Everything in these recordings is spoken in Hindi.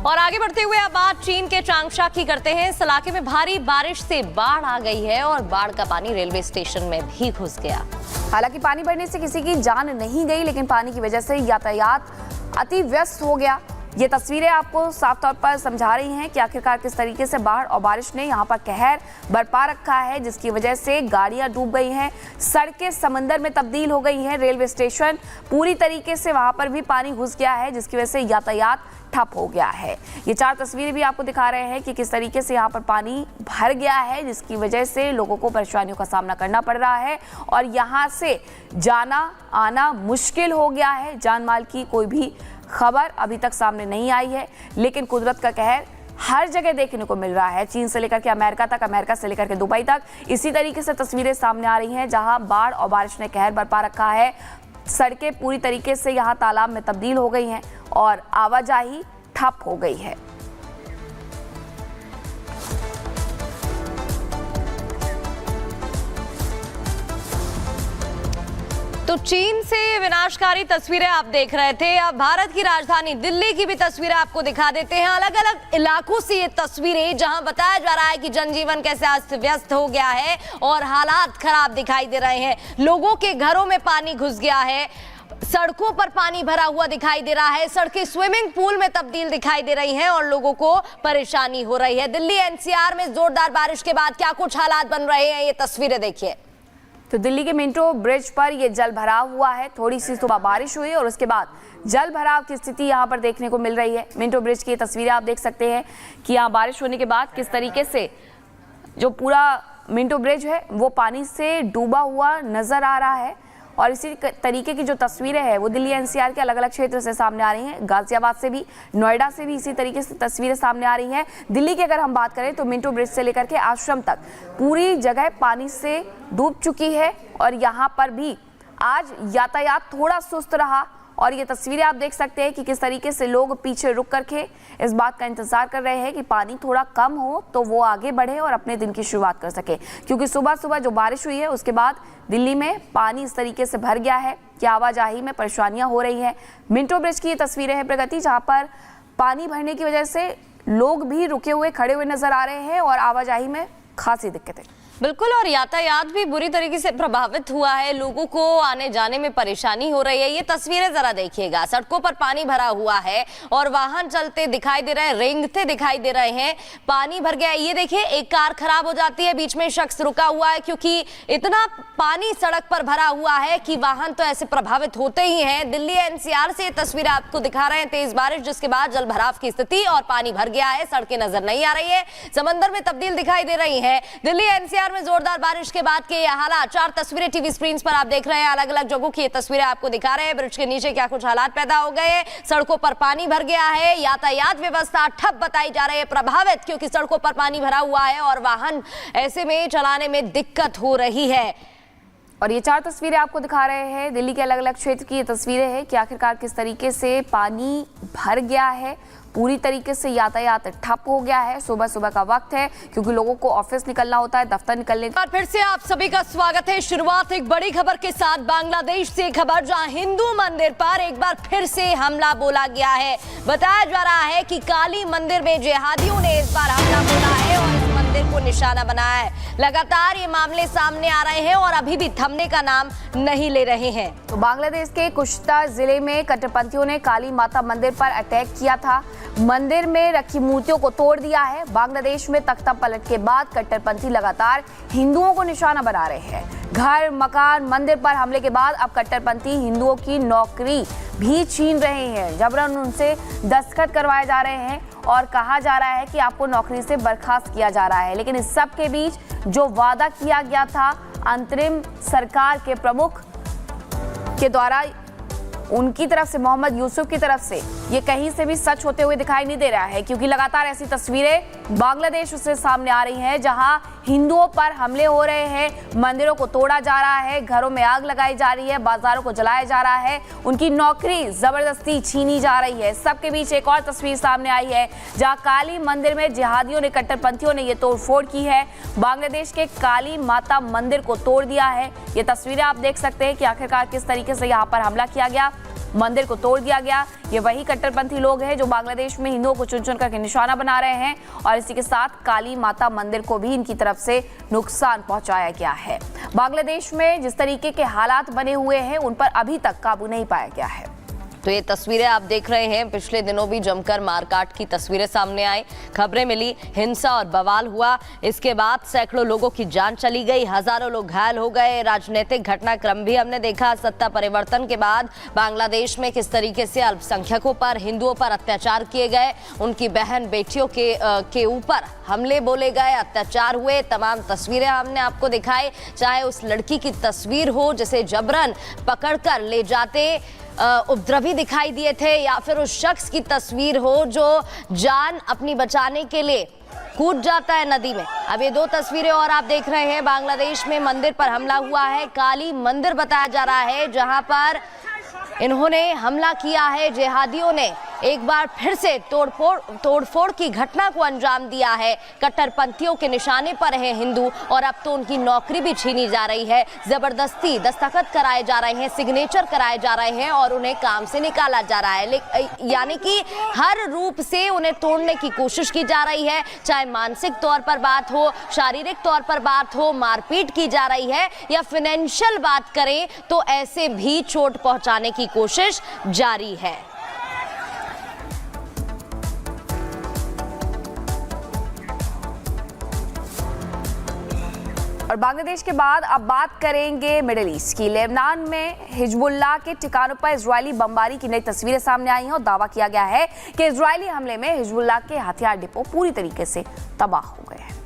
और आगे बढ़ते हुए अब बात चीन के चांगशा की करते हैं। इस इलाके में भारी बारिश से बाढ़ आ गई है और बाढ़ का पानी रेलवे स्टेशन में भी घुस गया। हालांकि पानी बढ़ने से किसी की जान नहीं गई, लेकिन पानी की वजह से यातायात अति व्यस्त हो गया। ये तस्वीरें आपको साफ तौर पर समझा रही हैं कि आखिरकार किस तरीके से बाढ़ और बारिश ने यहाँ पर कहर बरपा रखा है, जिसकी वजह से गाड़ियां डूब गई हैं, सड़कें समंदर में तब्दील हो गई हैं, रेलवे स्टेशन पूरी तरीके से वहां पर भी पानी घुस गया है, जिसकी वजह से यातायात ठप हो गया है। ये 4 तस्वीरें भी आपको दिखा रहे हैं कि किस तरीके से यहाँ पर पानी भर गया है, जिसकी वजह से लोगों को परेशानियों का सामना करना पड़ रहा है और यहाँ से जाना आना मुश्किल हो गया है। जान माल की कोई भी खबर अभी तक सामने नहीं आई है, लेकिन कुदरत का कहर हर जगह देखने को मिल रहा है। चीन से लेकर के अमेरिका तक, अमेरिका से लेकर के दुबई तक इसी तरीके से तस्वीरें सामने आ रही हैं, जहां बाढ़ और बारिश ने कहर बरपा रखा है। सड़कें पूरी तरीके से यहां तालाब में तब्दील हो गई हैं और आवाजाही ठप हो गई है। तो चीन से विनाशकारी तस्वीरें आप देख रहे थे। अब भारत की राजधानी दिल्ली की भी तस्वीरें आपको दिखा देते हैं। अलग अलग इलाकों से ये तस्वीरें, जहां बताया जा रहा है कि जनजीवन कैसे अस्त व्यस्त हो गया है और हालात खराब दिखाई दे रहे हैं। लोगों के घरों में पानी घुस गया है, सड़कों पर पानी भरा हुआ दिखाई दे रहा है, सड़कें स्विमिंग पूल में तब्दील दिखाई दे रही हैं और लोगों को परेशानी हो रही है। दिल्ली एनसीआर में जोरदार बारिश के बाद क्या कुछ हालात बन रहे हैं, ये तस्वीरें देखिए। तो दिल्ली के मिंटो ब्रिज पर यह जल भराव हुआ है। थोड़ी सी सुबह बारिश हुई और उसके बाद जल भराव की स्थिति यहां पर देखने को मिल रही है। मिंटो ब्रिज की तस्वीरें आप देख सकते हैं कि यहां बारिश होने के बाद किस तरीके से जो पूरा मिंटो ब्रिज है वो पानी से डूबा हुआ नजर आ रहा है। और इसी तरीके की जो तस्वीरें हैं वो दिल्ली एनसीआर के अलग अलग क्षेत्र से सामने आ रही हैं। गाजियाबाद से भी, नोएडा से भी इसी तरीके से तस्वीरें सामने आ रही हैं। दिल्ली की अगर हम बात करें तो मिंटो ब्रिज से लेकर के आश्रम तक पूरी जगह पानी से डूब चुकी है और यहाँ पर भी आज यातायात थोड़ा सुस्त रहा। और ये तस्वीरें आप देख सकते हैं कि किस तरीके से लोग पीछे रुक करके इस बात का इंतजार कर रहे हैं कि पानी थोड़ा कम हो तो वो आगे बढ़े और अपने दिन की शुरुआत कर सके, क्योंकि सुबह सुबह जो बारिश हुई है उसके बाद दिल्ली में पानी इस तरीके से भर गया है कि आवाजाही में परेशानियां हो रही हैं। मिंटो ब्रिज की ये तस्वीरें हैं प्रगति, जहाँ पर पानी भरने की वजह से लोग भी रुके हुए खड़े हुए नजर आ रहे हैं और आवाजाही में खासी दिक्कतें। बिल्कुल, और यातायात भी बुरी तरीके से प्रभावित हुआ है, लोगों को आने जाने में परेशानी हो रही है। ये तस्वीरें जरा देखिएगा, सड़कों पर पानी भरा हुआ है और वाहन चलते दिखाई दे रहे हैं, रेंगते दिखाई दे रहे हैं, पानी भर गया है। ये देखिए, एक कार खराब हो जाती है, बीच में शख्स रुका हुआ है, क्योंकि इतना पानी सड़क पर भरा हुआ है कि वाहन तो ऐसे प्रभावित होते ही हैं। दिल्ली एनसीआर से ये तस्वीरें आपको दिखा रहे हैं। तेज बारिश जिसके बाद जल भराव की स्थिति और पानी भर गया है, सड़कें नजर नहीं आ रही है, समंदर में तब्दील दिखाई दे रही है। दिल्ली एनसीआर में जोरदार बारिश के बाद के ये हालात, 4 तस्वीरें टीवी स्क्रीन पर आप देख रहे हैं। अलग अलग जगहों की ये तस्वीरें आपको दिखा रहे हैं। ब्रिज के नीचे क्या कुछ हालात पैदा हो गए, सड़कों पर पानी भर गया है, यातायात व्यवस्था ठप बताई जा रही है, प्रभावित, क्योंकि सड़कों पर पानी भरा हुआ है और वाहन ऐसे में चलाने में दिक्कत हो रही है। और ये 4 तस्वीरें आपको दिखा रहे हैं दिल्ली के अलग अलग क्षेत्र की ये तस्वीरें हैं कि आखिरकार किस तरीके से पानी भर गया है, पूरी तरीके से यातायात ठप हो गया है। सुबह सुबह का वक्त है क्योंकि लोगों को ऑफिस निकलना होता है, दफ्तर निकलने का। फिर से आप सभी का स्वागत है। शुरुआत एक बड़ी खबर के साथ, बांग्लादेश से खबर, जहां हिंदू मंदिर पर एक बार फिर से हमला बोला गया है। बताया जा रहा है कि काली मंदिर में जिहादियों ने इस बार हमला बोला है और इस मंदिर को निशाना बनाया है। लगातार ये मामले सामने आ रहे हैं और अभी भी थमने का नाम नहीं ले रहे हैं। तो बांग्लादेश के कुश्ता जिले में कट्टरपंथियों ने काली माता मंदिर पर अटैक किया था, मंदिर में रखी मूर्तियों को तोड़ दिया है। बांग्लादेश में तख्ता पलट के बाद कट्टरपंथी लगातार हिंदुओं को निशाना बना रहे हैं। घर, मकान, मंदिर पर हमले के बाद अब कट्टरपंथी हिंदुओं की नौकरी भी छीन रहे हैं। जबरन उनसे दस्तखत करवाए जा रहे हैं और कहा जा रहा है कि आपको नौकरी से बर्खास्त किया जा रहा है। लेकिन इस सब के बीच जो वादा किया गया था अंतरिम सरकार के प्रमुख के द्वारा, उनकी तरफ से, मोहम्मद यूसुफ की तरफ से, ये कहीं से भी सच होते हुए दिखाई नहीं दे रहा है, क्योंकि लगातार ऐसी तस्वीरें बांग्लादेश से सामने आ रही हैं जहां हिंदुओं पर हमले हो रहे हैं, मंदिरों को तोड़ा जा रहा है, घरों में आग लगाई जा रही है, बाजारों को जलाया जा रहा है, उनकी नौकरी जबरदस्ती छीनी जा रही है। सबके बीच एक और तस्वीर सामने आई है जहां काली मंदिर में जिहादियों ने, कट्टरपंथियों ने ये तोड़फोड़ की है, बांग्लादेश के काली माता मंदिर को तोड़ दिया है। ये तस्वीरें आप देख सकते हैं कि आखिरकार किस तरीके से यहाँ पर हमला किया गया। मंदिर को तोड़ दिया गया। ये वही कट्टरपंथी लोग हैं जो बांग्लादेश में हिंदुओं को चुन चुन करके निशाना बना रहे हैं और इसी के साथ काली माता मंदिर को भी इनकी तरफ से नुकसान पहुंचाया गया है। बांग्लादेश में जिस तरीके के हालात बने हुए हैं उन पर अभी तक काबू नहीं पाया गया है। तो ये तस्वीरें आप देख रहे हैं, पिछले दिनों भी जमकर मारकाट की तस्वीरें सामने आई, खबरें मिली, हिंसा और बवाल हुआ। इसके बाद सैकड़ों लोगों की जान चली गई, हजारों लोग घायल हो गए। राजनीतिक घटनाक्रम भी हमने देखा। सत्ता परिवर्तन के बाद बांग्लादेश में किस तरीके से अल्पसंख्यकों पर, हिंदुओं पर अत्याचार किए गए, उनकी बहन बेटियों के ऊपर हमले बोले गए, अत्याचार हुए। तमाम तस्वीरें हमने आपको दिखाई, चाहे उस लड़की की तस्वीर हो जिसे जबरन पकड़कर ले जाते उपद्रवी दिखाई दिए थे, या फिर उस शख्स की तस्वीर हो जो जान अपनी बचाने के लिए कूद जाता है नदी में। अब ये दो तस्वीरें और आप देख रहे हैं। बांग्लादेश में मंदिर पर हमला हुआ है, काली मंदिर बताया जा रहा है, जहां पर इन्होंने हमला किया है। जिहादियों ने एक बार फिर से तोड़फोड़ की घटना को अंजाम दिया है। कट्टरपंथियों के निशाने पर है हिंदू, और अब तो उनकी नौकरी भी छीनी जा रही है। जबरदस्ती दस्तखत कराए जा रहे हैं, सिग्नेचर कराए जा रहे हैं और उन्हें काम से निकाला जा रहा है। यानी कि हर रूप से उन्हें तोड़ने की कोशिश की जा रही है, चाहे मानसिक तौर पर बात हो, शारीरिक तौर पर बात हो, मारपीट की जा रही है, या फाइनेंशियल बात करें तो ऐसे भी चोट पहुंचाने की कोशिश जारी है। और बांग्लादेश के बाद अब बात करेंगे मिडिल ईस्ट की। लेबनान में हिजबुल्लाह के ठिकानों पर इजरायली बमबारी की नई तस्वीरें सामने आई हैं और दावा किया गया है कि इजरायली हमले में हिजबुल्लाह के हथियार डिपो पूरी तरीके से तबाह हो गए हैं।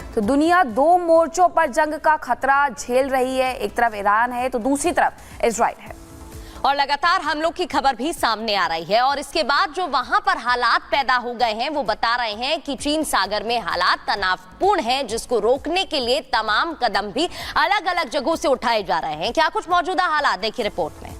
तो दुनिया दो मोर्चों पर जंग का खतरा झेल रही है। एक तरफ ईरान है तो दूसरी तरफ इजराइल है, और लगातार हमलों की खबर भी सामने आ रही है। और इसके बाद जो वहां पर हालात पैदा हो गए हैं वो बता रहे हैं कि चीन सागर में हालात तनावपूर्ण हैं, जिसको रोकने के लिए तमाम कदम भी अलग अलग जगहों से उठाए जा रहे हैं। क्या कुछ मौजूदा हालात, देखिए रिपोर्ट में।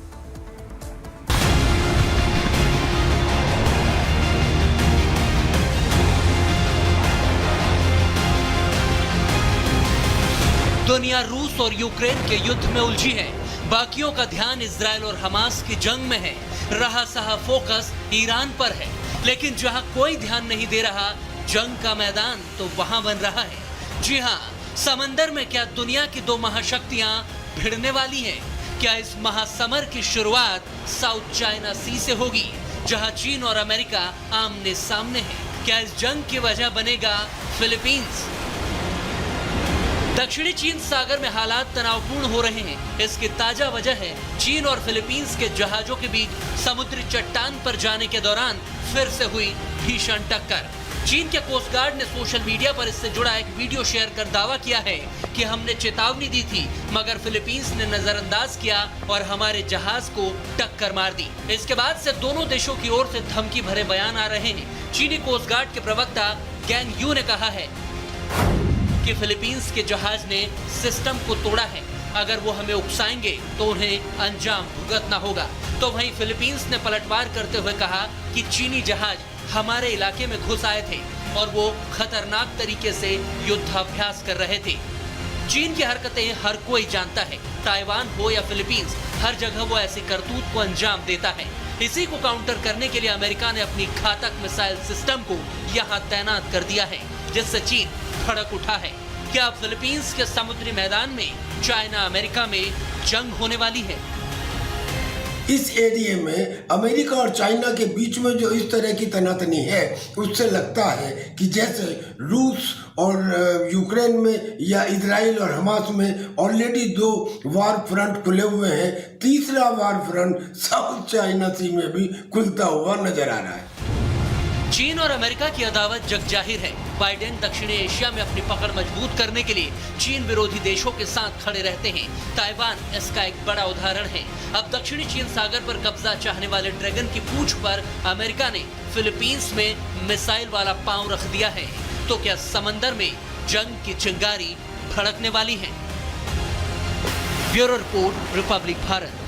दुनिया रूस और यूक्रेन के युद्ध में उलझी है, बाकियों का ध्यान इजराइल और हमास की जंग में है। रहा सहा फोकस ईरान पर है, लेकिन जहां कोई ध्यान नहीं दे रहा, जंग का मैदान तो वहां बन रहा है। जी हां, समंदर में क्या दुनिया की दो महाशक्तियां भिड़ने वाली हैं? क्या इस महासमर की शुरुआत साउथ चाइना सी से होगी, जहां चीन और अमेरिका आमने सामने हैं? क्या इस जंग की वजह बनेगा फिलीपींस? दक्षिणी चीन सागर में हालात तनावपूर्ण हो रहे हैं। इसकी ताजा वजह है चीन और फिलीपींस के जहाजों के बीच समुद्री चट्टान पर जाने के दौरान फिर से हुई भीषण टक्कर। चीन के कोस्ट गार्ड ने सोशल मीडिया पर इससे जुड़ा एक वीडियो शेयर कर दावा किया है कि हमने चेतावनी दी थी, मगर फिलीपींस ने नजरअंदाज किया और हमारे जहाज को टक्कर मार दी। इसके बाद से दोनों देशों की ओर से धमकी भरे बयान आ रहे हैं। चीनी कोस्ट गार्ड के प्रवक्ता गैंग यू ने कहा है कि फिलीपींस के जहाज ने सिस्टम को तोड़ा है, अगर वो हमें उकसाएंगे तो उन्हें अंजाम भुगतना होगा। तो वहीं फिलीपींस ने पलटवार करते हुए कहा कि चीनी जहाज हमारे इलाके में घुस आए थे और वो खतरनाक तरीके से युद्धाभ्यास कर रहे थे। चीन की हरकतें हर कोई जानता है, ताइवान हो या फिलीपींस, हर जगह वो ऐसी करतूत को अंजाम देता है। इसी को काउंटर करने के लिए अमेरिका ने अपनी घातक मिसाइल सिस्टम को यहाँ तैनात कर दिया है, जिससे चीन भड़क उठा है। क्या फिलीपींस के समुद्री मैदान में चाइना अमेरिका में जंग होने वाली है? इस एरिया में अमेरिका और चाइना के बीच में जो इस तरह की तनातनी है, उससे लगता है कि जैसे रूस और यूक्रेन में या इजराइल और हमास में ऑलरेडी 2 वार फ्रंट खुले हुए हैं, तीसरा वार फ्रंट साउथ चाइना सी में भी खुलता हुआ नजर आ रहा है। चीन और अमेरिका की अदावत जग जाहिर है। बाइडेन दक्षिणी एशिया में अपनी पकड़ मजबूत करने के लिए चीन विरोधी देशों के साथ खड़े रहते हैं। ताइवान इसका एक बड़ा उदाहरण है। अब दक्षिणी चीन सागर पर कब्जा चाहने वाले ड्रैगन की पूंछ पर अमेरिका ने फिलीपींस में मिसाइल वाला पांव रख दिया है। तो क्या समंदर में जंग की चिंगारी भड़कने वाली है? Bureau report, Republic Bharat.